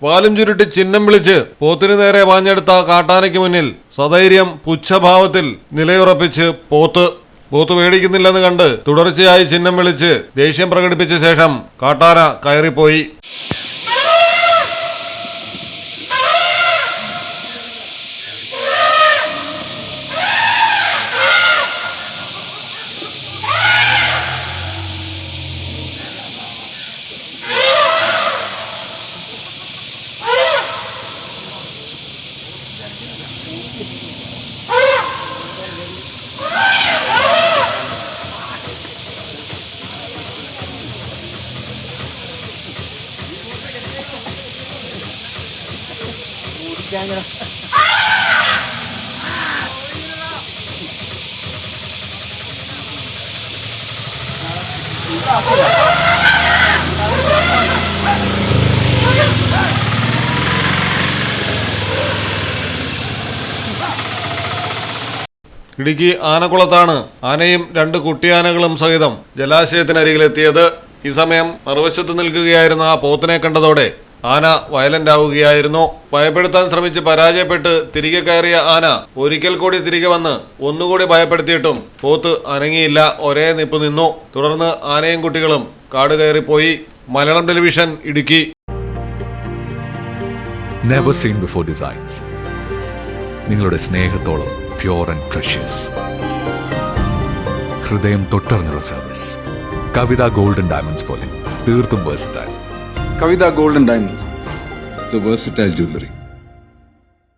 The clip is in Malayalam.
വാലും ചുരുട്ടി ചിഹ്നം വിളിച്ച് പോത്തിനു നേരെ പാഞ്ഞെടുത്ത കാട്ടാനയ്ക്ക് മുന്നിൽ സധൈര്യം പുച്ഛഭാവത്തിൽ നിലയുറപ്പിച്ച് പോത്ത് പേടിക്കുന്നില്ലെന്ന് കണ്ട് തുടർച്ചയായി ചിഹ്നം വിളിച്ച് ദേഷ്യം പ്രകടിപ്പിച്ച ശേഷം കാട്ടാന കയറിപ്പോയി. ഇടുക്കി ആനക്കുളത്താണ് ആനയും 2 കുട്ടിയാനകളും സഹിതം ജലാശയത്തിനരികിലെത്തിയത്. ഈ സമയം മറുവശത്ത് നിൽക്കുകയായിരുന്ന ആ പോത്തിനെ കണ്ടതോടെ ആന വയലന്റ് ആവുകയായിരുന്നു. ഭയപ്പെടുത്താൻ ശ്രമിച്ച് പരാജയപ്പെട്ട് തിരികെ കയറിയ ആന ഒരിക്കൽ കൂടി തിരികെ വന്ന് ഒന്നുകൂടി ഭയപ്പെടുത്തിയിട്ടും പോത്ത് അനങ്ങിയില്ല, ഒരേ നിപ്പ് നിന്നു. തുടർന്ന് ആനയും കുട്ടികളും കാട് കയറിപ്പോയി. Malayalam television, Idukki. Never seen before designs. നിങ്ങളുടെ സ്നേഹത്തോളം പ്യൂർ ആൻഡ് പ്രഷ്യസ്, ഹൃദയം തൊട്ടറിഞ്ഞുള്ള സർവീസ്. കവിത ഗോൾഡൻ ഡയമണ്ട്സ് പോലെ തീർത്തും versatile. Kavita Gold and Diamonds, the versatile jewelry.